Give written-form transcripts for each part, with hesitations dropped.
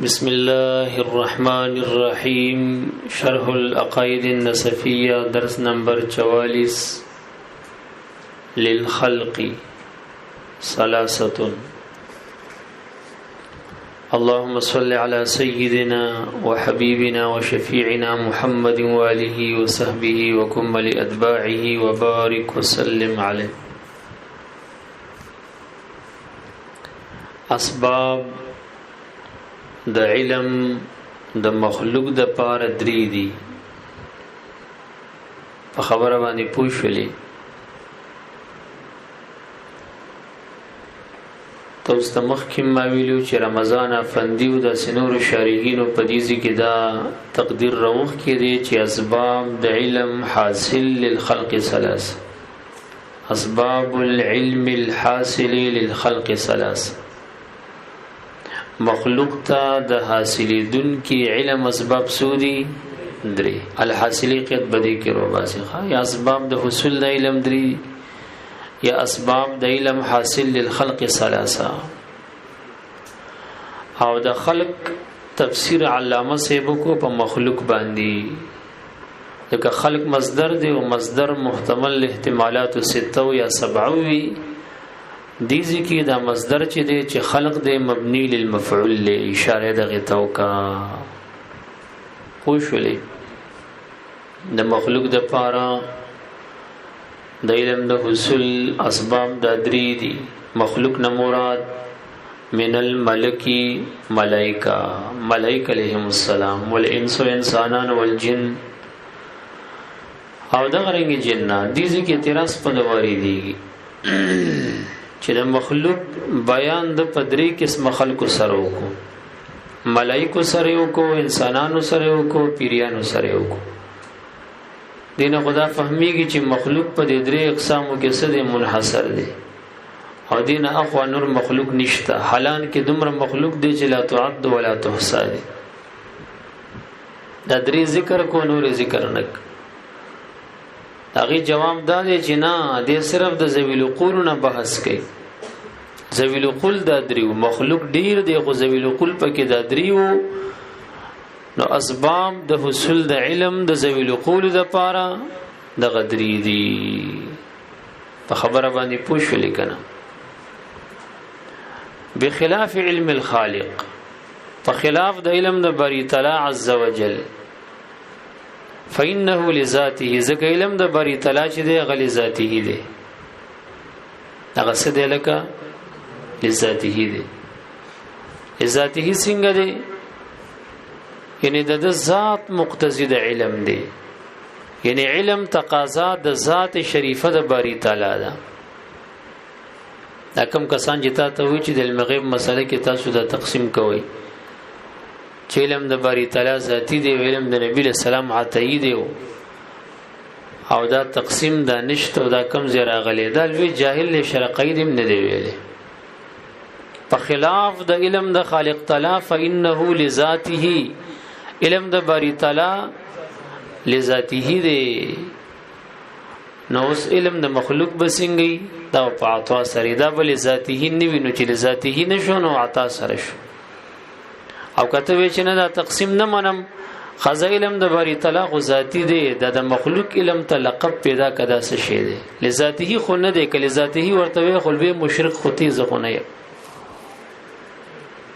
بسم الله الرحمن الرحيم. شرح العقائد النسفية درس نمبر 44. للخلق ثلاثة. اللهم صل على سيدنا وحبيبنا وشفيعنا محمد وآله وصحبه وكمل أتباعه وبارك وسلم عليه. اسباب د علم د مخلوق د پاره درې دي. په خبره باندې پوښلې توست مخکې ما ویلو چې رمضان افندي او د سنور شارحینو په دې کې دا تقدیر روخ کې دي چې اسباب د علم حاصل للخلق ثلاث. اسباب العلم الحاصل للخلق ثلاث. مخلوق تا د حاصلی دن کی علم اسباب سودی درې. الحاصلی قید بدی کې رو باسخه یا اسباب د حصول د علم درې یا اسباب د علم حاصل للخلق ثلاثه. او د خلق تفسیر علامه سیبو کو په مخلوق باندې لکه خلق مصدر دی او مصدر محتمل احتمالات 6 یا 7 وی دیزی کی دا مصدر چې دی چې خلق دی مبنی للمفعول له اشاره د غتو کا خوشولې د مخلوق د پاره د علم د حصول اسباب د درې دي. مخلوق نه مراد من الملکی ملائکه علیهم السلام والانس انسانان والجن او د غرنګ جنات. دیزی کی اعتراض په دواري دي چې د مخلوق بیان د پدری قسم خلق سره وکړو، ملائکه سره وکړو، انسانانو سره وکړو، پیریانو سره وکړو. دینه خدا فهمیږي چې مخلوق په دې درې اقسامو کې څه دی منحصر دی او دینه اخوا نور مخلوق نشته. حالان کې دومره مخلوق دی چې لا تعد ولا تحصى دی. دا درې ذکر کو نور ذکر نک. هغه جواب دا دی چې نه دې صرف د ذویل العقول نه بحث کوي. ذویل العقول دا دریو مخلوق ډیر دی خو ذویل العقول پکې دا دریو. نو اسباب د حصول د علم د ذویل العقول د پاره د غدری دی. په خبره باندې پوښولې کنه. بخلاف علم الخالق، په خلاف د علم د باری تعالی عز وجل، فإنه لذاته، ذکر علم د باری تعالی چې دی غلی ذاته دی. هغه څه دی لکه لذاته دی. لذاته څنګه دی؟ یعنی د ذات مقتضی د علم دی. یعنی علم تقاضا د ذات شریفه د باری تعالی ده. دا کوم کسان چې تاسو وی چې د علم غیب مسله کې تاسو دا تقسیم کوئ چې علم د باری تعالی ذاتی دی، علم د نبی له سلام عطایی دی او دا تقسیم دا نشته او دا کم زیرا غلی دا لوی جاهل شرقید هم نه دی ویلي. په خلاف د علم د خالق تعالی فإنه لذاته، علم د باری تعالی لذاته دی. نو اوس علم د مخلوق بسنګي دا په عطا سره دا بل ذاته نه وینو چې لذاته نشو نو عطا سره شو. او کته وی چې نه دا تقسیم نه منم خزا علم د باری تعالی غو ذاتی دی، د مخلوق علم ته لقب پیدا کدا څه شی دی. لذاته خو نه دی، کله ذاته ورته وی خلوی مشرک ختی زخونه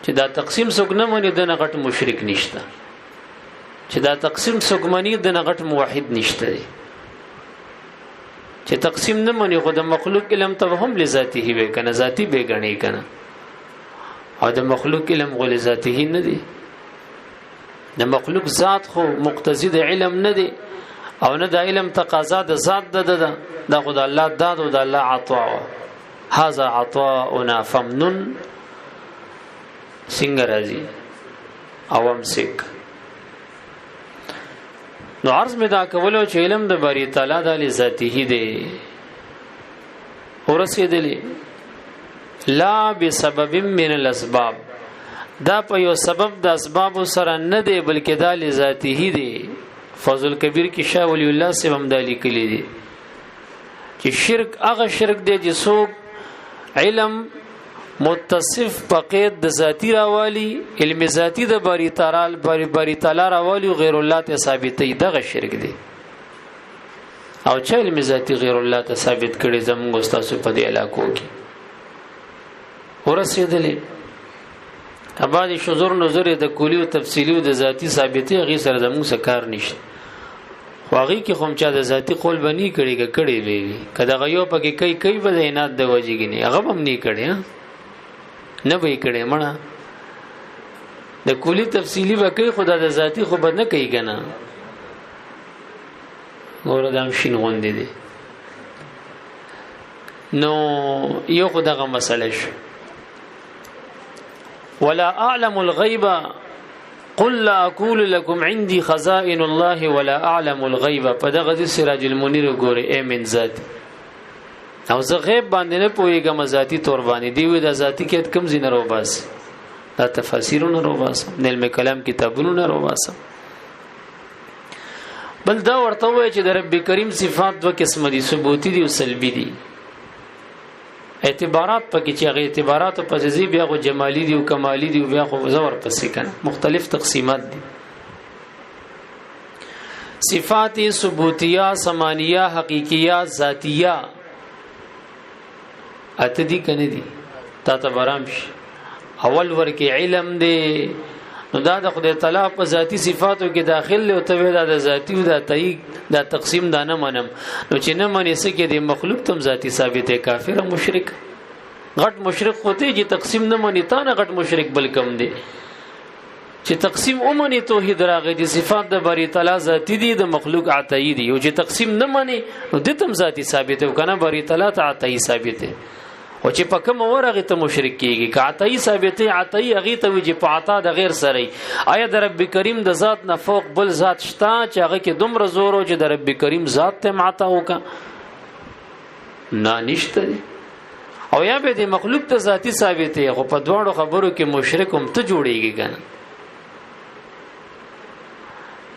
چې دا تقسیم څوک نه مني د نغټ مشرک نشته، چې دا تقسیم څوک مني د نغټ موحد نشته دی. چې تقسیم نه مني خو د مخلوق علم ته هم لذاته وی کنه ذاتی به غنی کنه او د مخلوق علم غول ذاته نه دی. د مخلوق ذات خو مقتضی د علم نه دی او نه د علم تقاضا د ذات د خدای الله داد او د الله عطا. هاذا عطاؤنا فمنن څنګه راځي او امسک. نو عرض می دا کولو چې علم د باری تعالی د ذاته دی ورسېدلی لا بسبب من الاسباب، دا په یو سبب د اسباب سره نه دی بلکې د ذاته دی. فضل کبیر کې شاه ولی الله سبحانه د لیکلي دي چې شرک هغه شرک دی چې څوک علم متصف په قید د ذاتی راوالی علم ذاتی د باری تعالی راوالی غیر الله ته ثابتې دغه شرک دی او چې علم ذاتی غیر الله ته ثابت کړي زموږ استاد په دې علاقو کې ورسېدلې ابادي شذور نظر د کلی او تفصیلی او د ذاتی ثابتې غي سره زموږ سکار نشته واغې کې خوم چا د ذاتی قول بني کړي وي کله غيو پکې کوي به عینات د وجګنی هغه هم نه کړي نه به کړي مړه د کلی تفصیلی به کوي خدا د ذاتی خو بد نه کوي کنه ګوره دام شین غوندې دي نو یو خدغه مسله شو ولا اعلم الغيب قل لا اقول لكم عندي خزائن الله ولا اعلم الغيب فدغه سراج المنیر ګوره امن ذات او زه غیب باندې نه پويګم ذاتی تور باندې دی وی د ذاتی کې کم زین رو باس دا تفاسیرونه رو باس د علم کلام کتابونه رو باس بل دا ورته وای چې د رب کریم صفات دو قسم دي ثبوتی دي او سلبي دي اعتبارات پکې چې هغه اعتبارات په ځای بیا غو جمالی دي او کمالی دي او بیا خو زور پسې کنه مختلف تقسیمات دي صفات ثبوتیه سمانیه حقیقیه ذاتیه اته دي کنه دي تا ته برام شي اول ورکه علم دی نو دا د خدای تعالی په ذاتی صفاتو کې داخل او ته دا د ذاتی او د تایید دا تقسیم دا نه منم نو چې نه منې سکه د مخلوق تم ذاتی ثابته کافر او مشرک غټ مشرک ہوتے چې تقسیم نه منې تا نه غټ مشرک بل کم دی چې تقسیم اومنه توحید راغی دي صفات د باری تعالی ذاتی دي د مخلوق عطایی دي او چې تقسیم نه منې نو د تم ذاتی ثابته وکنه باری تعالی ته عطایی ثابته او چې په کوم ورغه ته مشرک کیږي که عطایی ثابته عطایی هغه ته وي چې په عطا د غیر سره آیا د رب کریم د ذات نه فوق بل ذات شته چې هغه کې دومره زور او چې د رب کریم ذات ته عطا وکا نه نشته او یا به د مخلوق ته ذاتی ثابته خو په دواړو خبرو کې مشرک هم ته جوړیږي کنه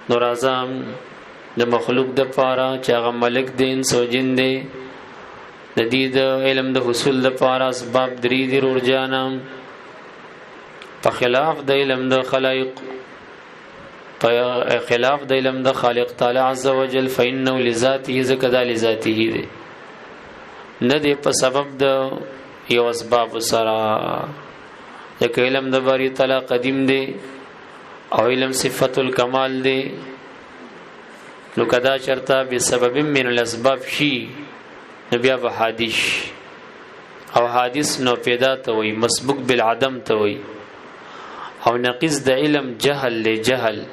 نور اعظم د مخلوق د پاره چې هغه ملک دین سوجین دی د دې د علم د حصول لپاره اسباب درې دي ورجانم په خلاف د علم د خلایق په خلاف د علم د خالق تعالی عز وجل فإنه لذاته ذکر لذاته دي نه دی په سبب د یو اسباب سره د علم د باری تعالی قدیم دی او علم صفت الکمال دی نو کدا چرتا به سبب من الاسباب شي بیا به حادث او حادث نو پیدا ته وي مسبوق بالعدم ته وي او نقص د علم جهل له جهل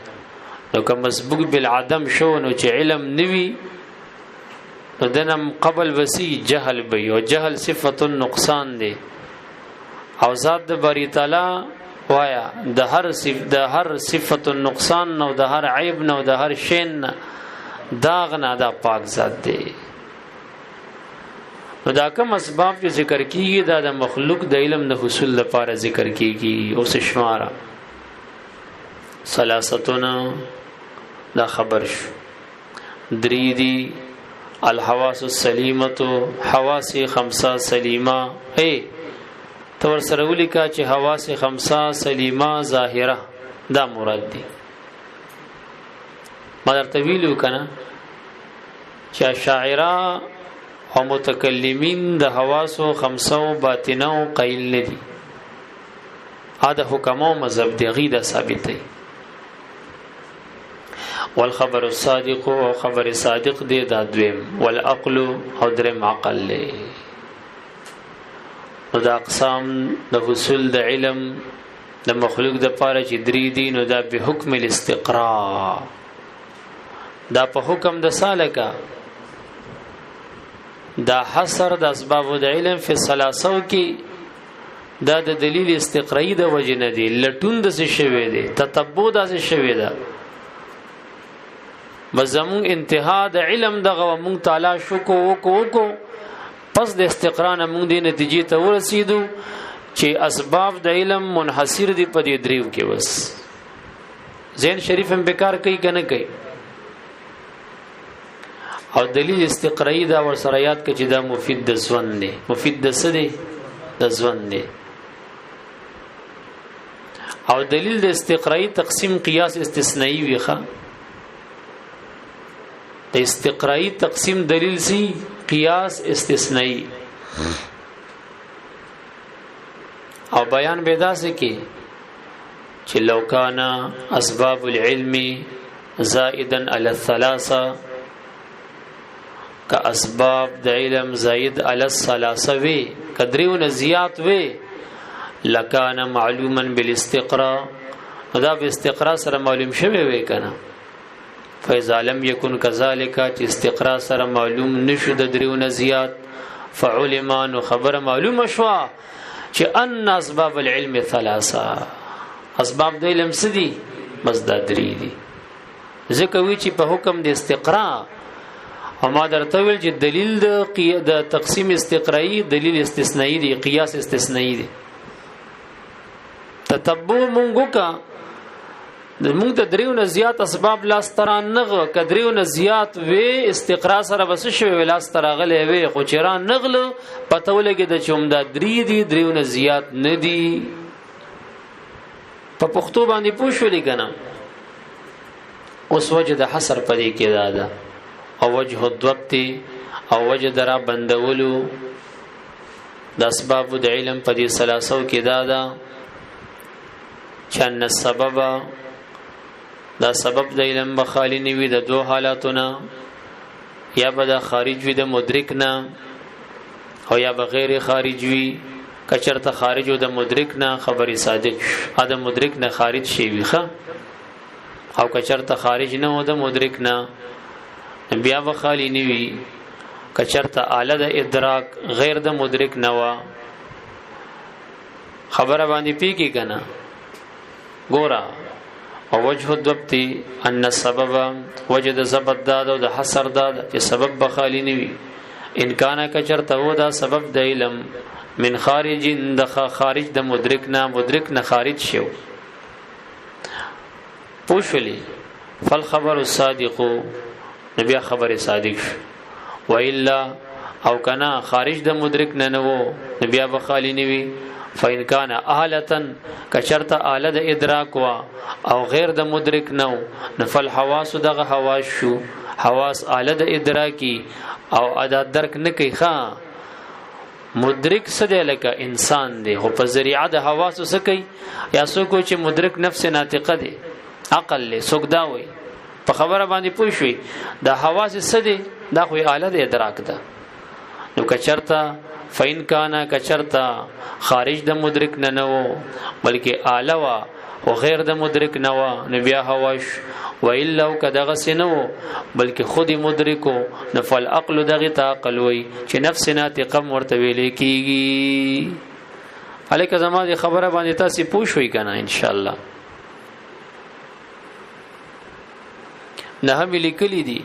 نو که مسبوق بالعدم شو نو چې علم نوي نو دنم قبل وسی جهل به او جهل صفت النقصان دی او ذات د باری تعالی وایا د هر صفت النقصان نو د هر عیب نو د هر شین داغ نه دا پاک ذات دی نو دا کوم اسباب چې ذکر کیږي دا د مخلوق د علم د حصول لپاره ذکر کیږي او شماره ثلاثتنا دا خبر شو درې دي الحواس السلیمه حواس خمسه سلیمه تور سره ولیکا چې حواس خمسه سلیمه ظاهره دا مراد دي مدر طویلو کنه چې شاعره او متکلمین د حواسو خمسو باطنو قیل ندي هذا حکمو مذهب دی غیده ثابت دی والخبر الصادق او خبر صادق دی دا دویم والعقل او درم عقل له نو دا اقسام د حصول د علم د مخلوق د پاره چې درې دي نو دا به حکم الاستقراء دا په حکم د سالکا دا حصر د اسباب د علم په ثلاثو کې دا د دلیل استقرائی د وجه نه دی لټون د څه شوی دی تتبع د څه شوی دی مزمون انتها د علم دغه مونږ تعالی شکو وکړو پس د استقرا نه مونږ د نتیجې ته ورسېدو چې اسباب د علم منحصر دي په دې دریو کې بس ذهن شریف هم بیکار کوي کنه کوي او دلیل استقرائی دا ور سره یاد کې چې دا مفید د ځوان دی مفید د څه دی د ځوان دی او دلیل د استقرایی تقسیم قیاس استثنایی ویخه د استقرایی تقسیم دلیل سی قیاس استثنایی او بیان بیدا سے کی چې لو کان اسباب العلم زائدا علی الثلاثه کا اسباب د علم زائد علی الثلاثه وی قدرون زیات وی لکان معلوما بالاستقراء دا به استقراء سره معلوم شوی وی کنه فاذا لم يكن كذلك چې استقراء سره معلوم نشو د دریونه زیات فعلمان خبر معلوم شوا چې ان اسباب العلم ثلاثه اسباب د علم سدي بس دا درې دي ځکه وی چې په حکم د استقراء اما درته ویل چې دلیل د تقسیم استقرایی دلیل استثنایی دی قیاس استثنایی دی تتبع مونږه کا مونږ ته دریونه زیات اسباب لاس تران نغه کدریونه زیات وی استقرا سره بس شوی لاس ترغله وی خو چیران نغله پته ولګي د چومدا درې دی دریونه زیات ندی په پښتو باندې پوښولې کنه اوس وجه د حصر پدې کې دادا او وجه الضبط او وجه درا بندولو د اسباب د علم پدې سلاسو کې دادا چن السبب دا سبب د علم بخالی نیوی د دو حالاتونه یا به د خارج وي د مدرک نه او یا بغیر خارج وي کچرته خارج او د مدرک نه خبري صادق ادم مدرک نه خارج شي ویخه او کچرته خارج نه او د مدرک نه بیا بخالی نیوی کچرته اعلی د ادراک غیر د مدرک نه وا خبره باندې پی کی کنه ګورا او وجه الضبط ان السبب وجد ضبط داد او د حصر داد چې سبب بخالی نیوی ان کان کچرته و دا سبب د علم من خارج د خارج د مدرک نه خارج شو پوښلی فالخبر الصادق نبي خبر صادق و الا او کنا خارج د مدرک نه نو نبي بخالی نیوی فإن كان آلة کشرط آله د ادراک وا او غیر د مدرک نو نفل حواس دغه حواس شو حواس آله د ادراکی او ادا درک نه کوي ښا مدرک سده لکه انسان دی خو په ذریعه د حواس وسکي یا سوکو چې مدرک نفس ناطقه دی عقل له سوک دا وي په خبره باندې پوه شوي د حواس سده دا خو آله د ادراک ده نو کچرتا فین کانا کچرتا خارج د مدرک نه نو بلکې اعلی وا او غیر د مدرک نه وا نبي هواش و الا کدغه سنو بلکې خود مدرکو نفل عقل دغه تعقل وي چې نفس ناطقه ورته ویل کیږي الیک زما دي خبره باندې تاسو پوښوي کنه ان شاء الله نه ملي کلی دي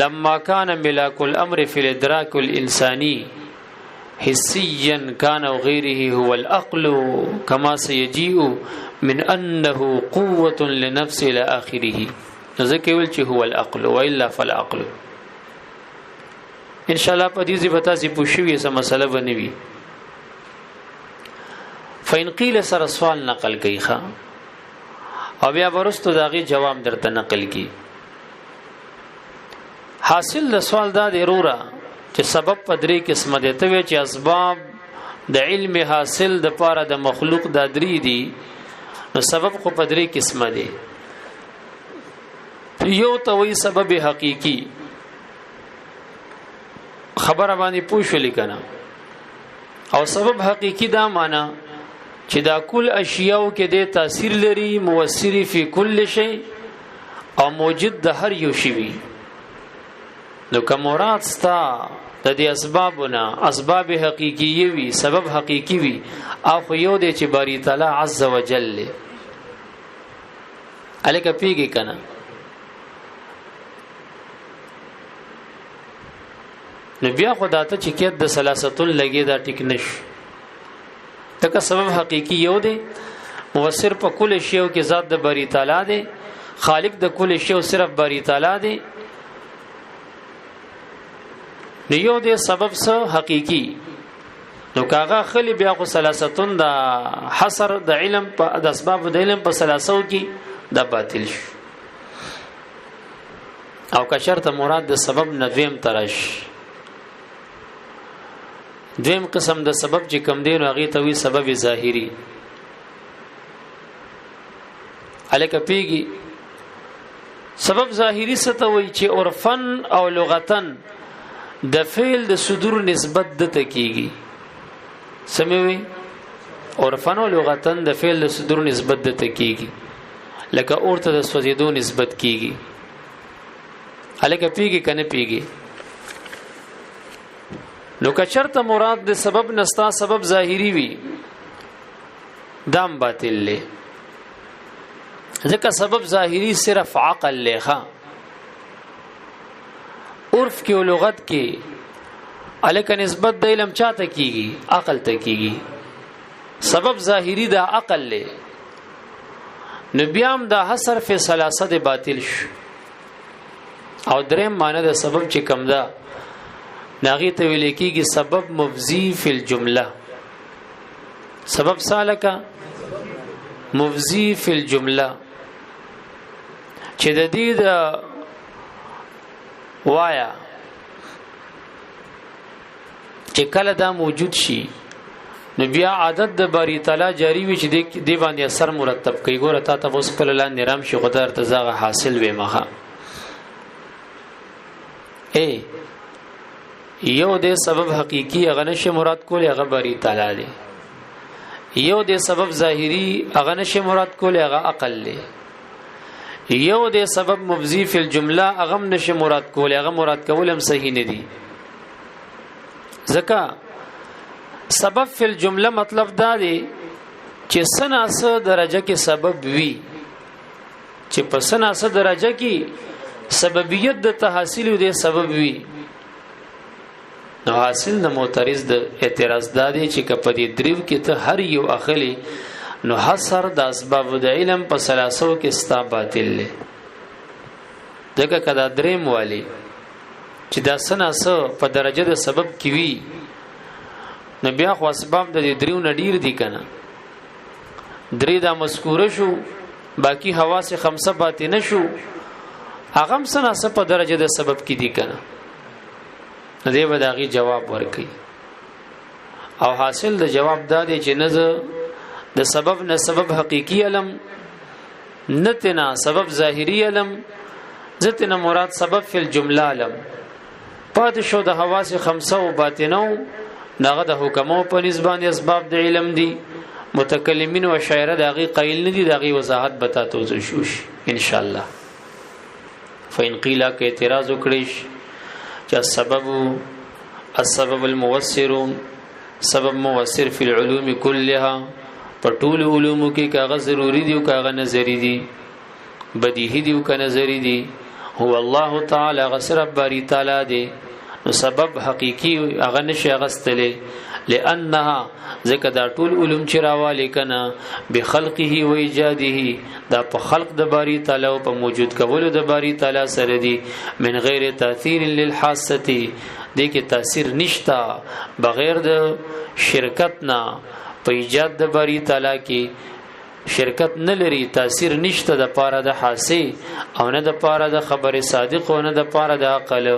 لما كان ملاك الامر في الادراك الانساني حسيا كان وغيره هو العقل كما سيجيء من انه قوه لنفس الى اخره ذکر ول چې هو العقل والا فالعقل ان شاء الله په دې ځای به تاسو پوښیږئ سم مسله بنوي فإن قيل سر سوال نقل کوي ښا او بیا ورستو داغي جواب درته نقل کی حاصل د سوال دا ضروره چې سبب پدری قسمه ده ته چې اسباب د علم حاصل د پاره د مخلوق د درې دي نو سبب خو پدری قسمه دي یو ته وی سبب حقيقي خبره باندې پوښولې کنه او سبب حقيقي دا معنا چې دا کل اشیاء کې د تاثیر لري موثر فی کل شی او موجود د هر یو شی وي نو کومرات ستا د دې اسبابونه اسباب حقيقي وي سبب حقيقي وي او خو یو دی چې باری تعالی عز وجل الک پیږي کنه نو بیا خدا ته چې کې د سلاستل لګي دا ټیک نش تک سبب حقيقي یو دی موثر په کل شی او کې ذات د باری تعالی دی خالق د کل شی او صرف باری تعالی دی نیو دې سبب سره حقيقي نو کاغه خلی بیا خو ثلاثتون د حصر د علم په د اسباب د علم په ثلاثو کې د باطل شو او که شرط مراد د سبب ندویم ترش دویم قسم د سبب چې کم دی نو هغه ته وی سبب ظاهری الکه پیږي سبب ظاهری څه ته وی چې عرفن او لغتن د فعل د صدور نسبت د تکیږي سموي عرفن او لغتن د فعل د صدور نسبت د تکیږي لکه اورته د سوځیدو نسبت کیږي الکه پیږي کنه پیږي نو که چرته مراد د سبب نستا سبب ظاهری وي دام باطل له ځکه سبب ظاهری صرف عقل له عرف کې او لغت کې الکه نسبت د علم چاته کیږي عقل ته کیږي سبب ظاهری دا عقل له نبيام دا حصر فی ثلاثه د باطل شو او دریم معنی د سبب چې کم ده ناغي ته ویل کېږي سبب مفزی فی الجمله سبب سالکا مفزی فی الجمله چې د دې د وایا چې کله دا موجود شي نو بیا عادت د باری تعالی جاری وي چې دی باندې اثر مرتب کوي ګوره تا ته اوس په لاندې رام شي خدای ارتزاغه حاصل وي مخه یو د سبب حقيقي هغه نشه مراد کول هغه باری تعالی دی یو د سبب ظاهری هغه نشه مراد کول هغه عقل دی یو د سبب مفزی فی الجمله هغه نشه مراد کول هغه مراد کول هم صحیح نه دی ځکه سبب فی الجمله مطلب دا دی چې سناسه درجه کې سبب وی چې په سناسه درجه کې سببیت د تحصیل د سبب وی نو حاصل د معترض د اعتراض دادی چې کپدی دریو کې ته هر یو اخلي نو حصر د اسباب د علم په سلاسو کې ستا باطل له دغه کدا دریم والی چې دا سناسه په درجه د سبب کې وی نو بیا خو اسباب د دریو نډیر دي کنه درې دا مذکوره شو باقی حواس خمسه باطنه شو هغه سناسه په درجه د سبب کې دي کنه دې بداغي جواب ورکي او حاصل د جواب دا دی چې نه د سبب نه سبب حقيقي علم نتنا سبب ظاهري علم ذاتنا مراد سبب فی الجمله علم پات شو د حواس خمسه او باطنو داغه د حکمو په نسبت اسباب د علم دي متکلمین او شاعر داغي قیل نه دي داغي وضاحت بتا تو شوش ان شاء الله فین قیل کې اعتراض وکړي چې السبب الموثر سبب موثر فی العلوم كلها په ټول علومو کې کاغه ضروری دی او کاغه نظری دی بدیهی دی او کاغه نظری دی هو الله تعالی غسر باری تعالی دی نو سبب حقیقی هغه نشي غستلې لانها ذکر دا ټول علوم چې راواله کنا بخلقه و ایجاده دا په خلق د باری تعالی او په موجود کولو د باری تعالی سره دی من غیر تاثیر للحاسه دې کې تاثیر نشتا بغیر د شرکت نه په ایجاد د باری تعالی کې شرکت نه لري تاثیر نشته د پاره د حاسه او نه د پاره د خبر صادق او نه د پاره د عقل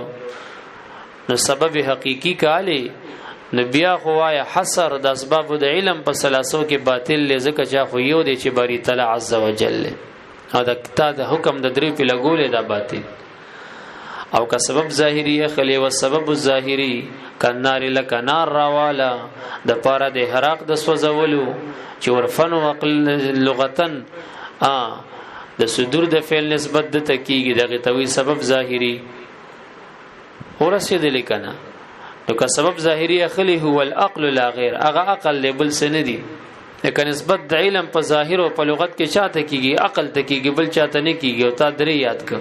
نو سبب حقیقی کاله نبیا خوایا حصر د اسباب د علم په سلاسو کې باطل لزکه چا خو یو دی چې باری تعالی عز وجل او د کتاب د حکم د درې په لګولې دا باطل او که سبب ظاهری خلی و سبب الظاهری کنار لکنار راوالا د پاره د حراق د سوزولو چې ورفن او عقل لغتن د صدور د فعل نسبت د تکیږي دغه توي سبب ظاهری ورسید لیکنه نو که سبب ظاهری اخلی هو العقل لا غیر هغه عقل لبل سندي لکه نسبت د علم په ظاهر او په لغت کې چاته کیږي عقل ته کیږي بل چاته نه کیږي او تا درې یاد ک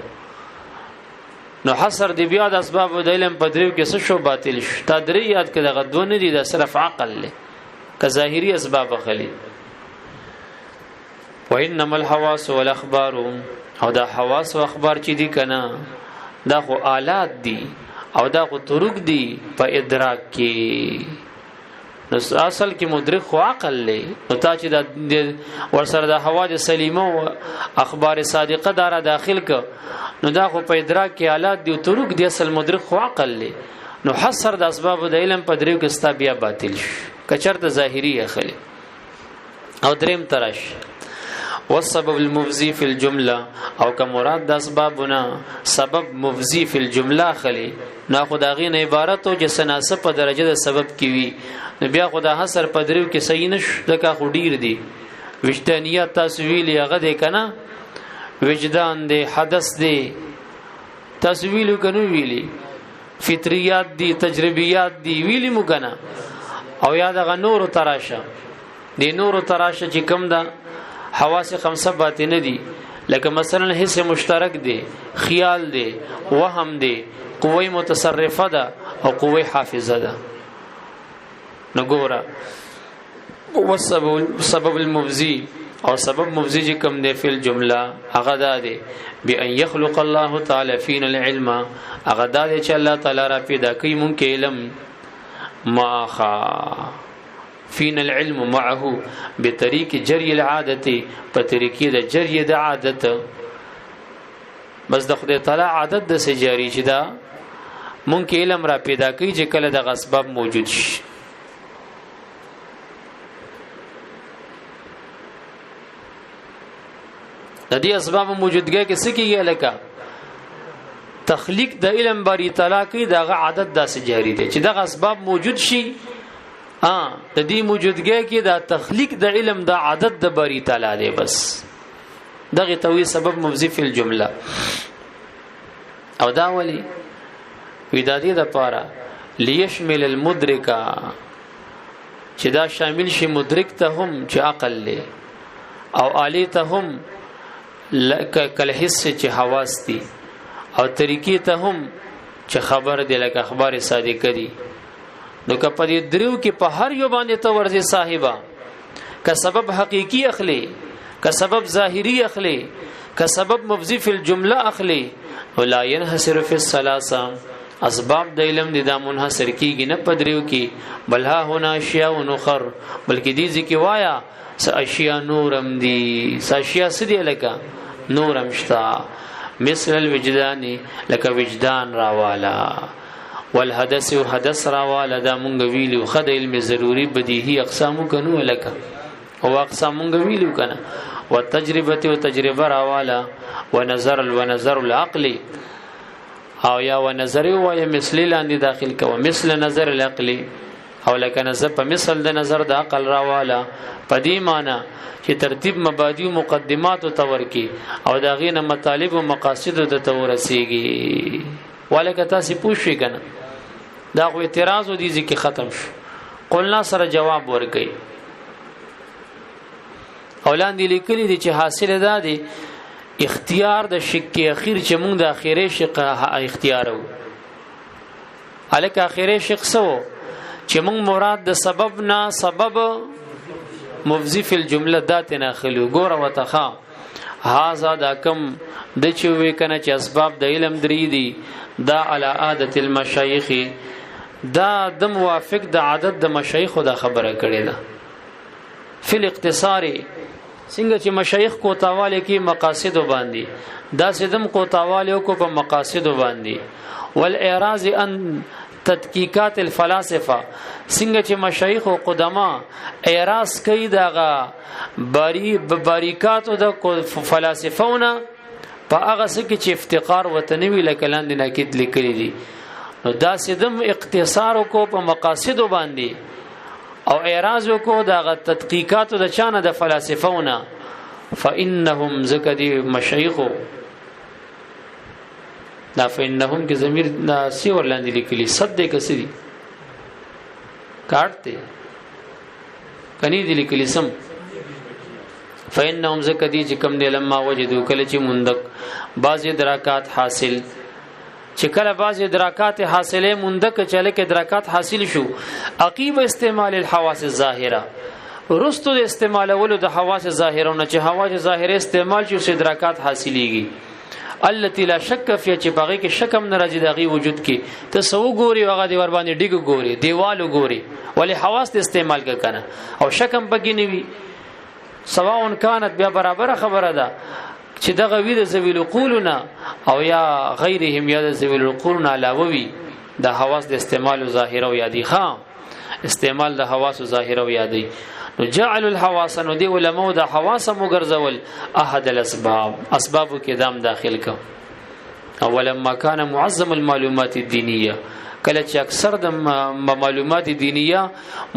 نو حصر دی بیا د اسباب د علم په دریو کې څه شو باطل شو تا درې یاد ک دغه دونه دي د صرف عقل له که ظاهری اسباب اخلی وانما الحواس والاخبار او دا حواس او اخبار چې دي کنه دا خو آلات دي او دا خو طرق دي په ادراک کې اصل کې مدرک خو عقل لې نو تا چې د ورسره د حوادث سلیمه او اخبار صادقه دارا داخل ک نو دا خو په ادراک کې حالات دی طرق دی اصل مدرک خو عقل لې نو حصر د اسباب د علم په دریو کې ستا بیا باطل شي کچرته ظاهری اخلي او دریم ترش والسبب المفزي في الجمله او که مراد د اسبابنا سبب مفزي في الجمله خلی ناخذ اغه نه عبارت او چې سناسب په درجه د سبب کی وی نو بیا خدا حصر په دریو کې صحیح نش دغه خو ډیر دی وجدانیت تاسو ویلی هغه دی کنه وجدان دی حدث دی تاسو ویلو کنه ویلی فطریات دی تجربیات دی ویلی مو کنه او یاد غ نور تراشه دی نور تراشه چې کم ده حواس خمسه باطنه دي لکه مثلا حس مشترک دی خیال دی وهم دی قوی متصرفه ده او قوی حافظه ده نګورا سبب المفزي او سبب مفزي چې کوم دی فل جمله هغه ده دی بان يخلق الله تعالی فينا العلم هغه ده چې الله تعالی را پیدا کوي مونږ کې علم ماخا فين العلم معه بطريق جري العادة بطريقه د جري د عادت بس د خدای تعالی عادت د سه جاری چې دا مونږ کې علم را پیدا کوي چې کله د اسباب موجود شي د دې اسباب موجودګۍ کې څه کیږي لکه تخلیق د علم باری تعالی کې دغه عادت د سه جاری دي چې دغه اسباب موجود شي د دې موجودګۍ کې دا تخلیق د علم د عادت د باری تعالی دی بس دغه توي سبب مفزي فی الجمله او دا ولی ودادی د پاره ليشمل المدرک چې دا شامل شي مدرک ته هم چې عقل له او آلی ته هم کله حس چې حواس دي او طریقې ته هم چې خبر دی لکه اخبار صادقه دي نو که په دې دریو کې په هر یو باندې ته ورځي صاحبہ که سبب حقيقي اخلي که سبب ظاهري اخلي که سبب مفزي فی الجمله اخلي ولا ينحصر في الثلاثه اسباب د علم د منحصر کیږي نه په دریو کې بلها هنا اشیاء نخر بلکې دې ځکه وایا س اشیاء نورم دي س اشیاء سدي لکه نورم شتا مثل الوجدان لکه وجدان راوالا والحدث وحدث راواله دا مونږ ویلو خد علم ضروری بدیهی اقسامو کنو لکه او اقسام مونږ ویلو کنه وتجربه او تجربه راواله ونظر العقل او یا ونظر او یا مثل لاندې داخل کوه مثل نظر العقل او لکه نظر په مثل د نظر د عقل راواله په دې معنی چې ترتیب مبادی او مقدمات او تورکی او دا غینه مطالب او مقاصد د تورسیږي ولکه تاسو پوښی کنه دا خو اعتراض ودی ځکه ختم شو قلنا سره جواب ورکړي اولان دي لیکلي دي چې حاصل ده دي اختیار د شک اخیر چې موږ د اخیره شق اختیارو الک اخیره شق سو چې موږ مراد د سبب نه سبب مفزي فی الجمله ذات نه خلو ګوره وتخا هاذا دا کم د چوي کنه چې اسباب د علم درې دي دا علی عادت المشایخ دا د موافق د عادت د مشایخ دا خبره کړي ده فی الاقتصار څنګه چې مشایخ کو تاواله کې مقاصد باندې دا سدم کو تاواله کو په مقاصد باندې والاعراض ان تدقیقات الفلاسفه څنګه چې مشایخ او قدما اعراض کوي دغه باریکات د فلسفهونه په هغه څه کې چې افتقار وطنوي لکلان د ناکید لیکلي دي نو دا سدم اقتصار کو په مقاصد باندې او اعراض کو دغه تدقیقات د چانه د فلسفهونه فانهم زکدي مشایخ دا فإنهم کې ضمیر دا سی ورلاندې لیکلي صد دې کسری کاټته کني دې لیکلي سم فإنهم زکدي چې کم دې لما وجدو کله چې مندک بعض ادراکات حاصل چې کله بعض ادراکات حاصله مندک چله کې ادراکات حاصل شو عقیب استعمال الحواس الظاهره رستو د استعمال ولود حواس ظاهرونه چې حواس ظاهره استعمال شو ادراکات حاصلېږي التي لا شک فيها چې باغې کې شک هم ناراضي دغه وجود کې ته سو ګوري هغه دی ور باندې ډیګ ګوري دیوالو ګوري ولی حواس ته استعمال کنه او شک هم پکې نه وي سواء كانت بیا برابر خبره ده چې دغه وی د ذویل قولنا او یا غیرهم یا د ذویل قولنا علاوه وي د حواس د استعمال ظاهره او یادی خام استعمال د حواس ظاهره او یادی نو جعل الحواس نو دی علماء د حواس مغرزول احد الاسباب اسباب کې دام داخل کا اولما كان معظم المعلومات الدينيه کله چې اکثر د معلومات دینیه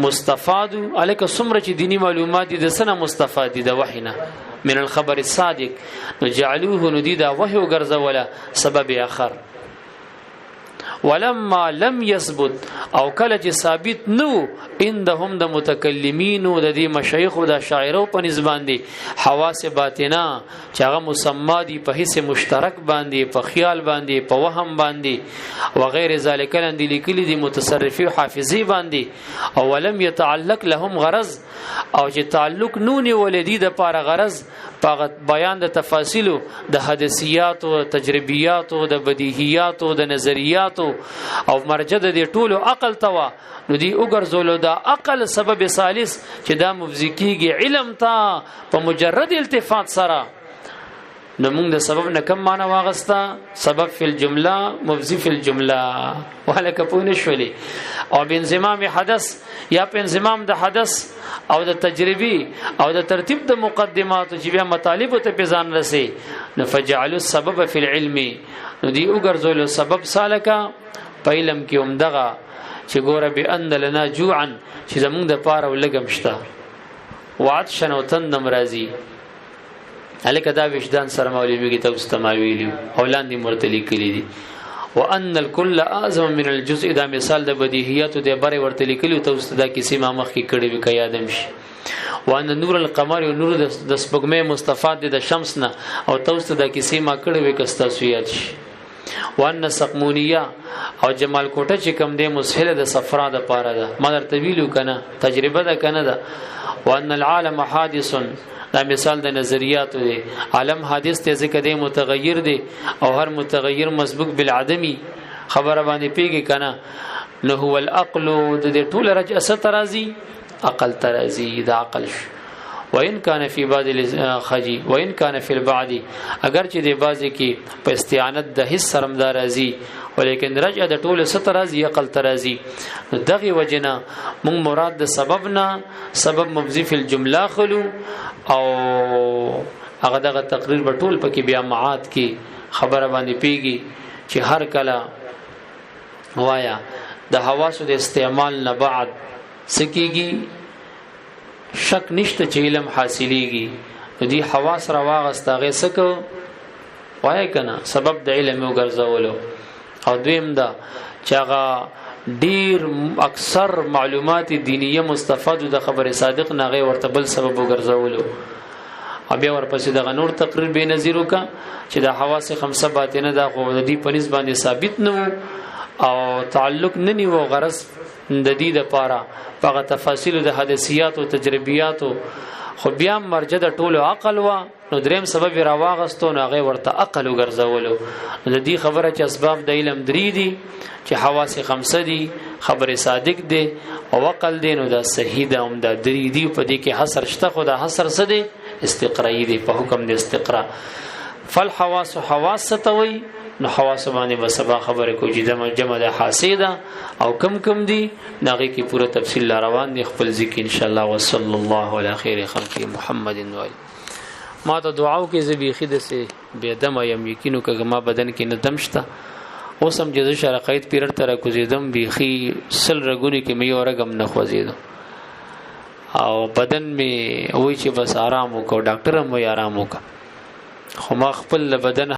مستفاد الک سمره چې دینی معلومات د سنه مستفاد دي د وحینا من الخبر الصادق نو جعلوه ندیدا وحی وغرزوله سبب اخر ولما لم يثبت او کله چې ثابت نو عندهم د متکلمین او د دې مشایخ او د شاعرو په نسبت دي حواس باطنه چې هغه مسما دي په حصے مشترک باندې په خیال باندې په وهم باندې او غیر ذالک لند لیکلي دي متصرفي او حافظي باندې او ولم يتعلق لهم غرض او چې تعلق نونی ولدي د پاره غرض په بیان د تفاصیل د حدیثیات او تجربیات او د بدیهیات او د نظریات او مرجع د ټولو عقل توا نو دی وګرځولو دا عقل سبب ثالث چې دا مفزیکیږي علم تا په مجرد التفات سره نو موږ د سبب نه کم معنا واغستا سبب فی الجمله مفزی فی الجمله ولکه پونه شولې او بانضمام حدث یا په انضمام د حدث او د تجربي او د ترتیب د مقدمات چې بیا مطالب ته پیژان رسي نو فجعلوا السبب فی العلم نو دی وګرځولو سبب سالکا په علم کې همدغه چې ګوره به ان لنا جوعا چې زمونږ د پاره ولګم شتا وعطشن او تندم راځي الکه دا وجدان سره مولوی کې تاسو تماویلی اولان دي مرتلی کلی دي وان الكل اعظم من الجزء دا مثال د بدیهیات د بره ورتلی کلی تاسو دا کیسه ما مخ کې کړي وي یادم شي وان نور القمر او نور د سپګمې مستفاد د شمس نه او تاسو دا کیسه ما کړي وي کستا سویات شي وان سقمونیه او جمال کوټه چې کم دی مسهله د صفرا د پاره ده مدر طویلو کنه تجربه ده کنه ده وان العالم حادث دا مثال د نظریات دی عالم حادث ته ځکه دی متغیر دی او هر متغیر مسبوق بالعدمی خبره باندې پیږي کنه نو هو العقل د ټول رجع سترازی عقل ترازی د عقل وان كان في بعض الخجي وان كان في البعض اگر چې د بعضی کې په استعانت د حس سرمدار ازي ولیکن رجع د ټول سترازی عقل ترازی دغه وجنا مون مراد د سببنا سبب مبذي في الجمله خلو او هغه دغه تقریر په ټول پکې بیا معاد کې خبره باندې پیږي چې هر کله وایا د حواسو د استعمال نه بعد سکیږي شک نشته چې علم حاصلېږي نو دی حواس را واغستاغه سکو وای کنه سبب د علم وګرځولو او دویم دا چې هغه ډیر اکثر معلومات دینیه مستفاد د خبر صادق نه غي ورته بل سبب وګرځولو او بیا ورپسې د غنور تقریر به نظیر وکا چې د حواس خمسه باطنه د خو د دې پنځ باندې ثابت نه او تعلق نه نیو غرض د دې د پاره په تفاصیل د حدیثیات او تجربیات خو بیا مرجع د ټولو عقل وا نو دریم سبب راواغستو نه غي ورته عقل وګرځولو د دې خبره چې اسباب د علم درې دي چې حواس خمسه دي خبر صادق دي او عقل دي نو دا صحیح ده هم د درې دي په دې کې حصر شته خو د حصر څه دي استقرایی دي په حکم د استقرا فالحواس حواس ستوي نو حواس باندې بسبا خبره کو چې جمع د حاسده او کم دي دغه کې پوره تفصیل روان دي خپل ذکر ان شاء الله وصلی الله علی خیر خلق محمد و ما ته دعاو کې زبی خده سه به دم یم یقینو کګه ما بدن کې ندم شته اوسم جزو شرقایت پیرر تر کو زیدم بیخي سل رګونی کې مې اورګم نه خوځیدو او بدن می وای چې بس آرام وکاو ډاکټر هم وای آرام وکا خو ما خپل بدن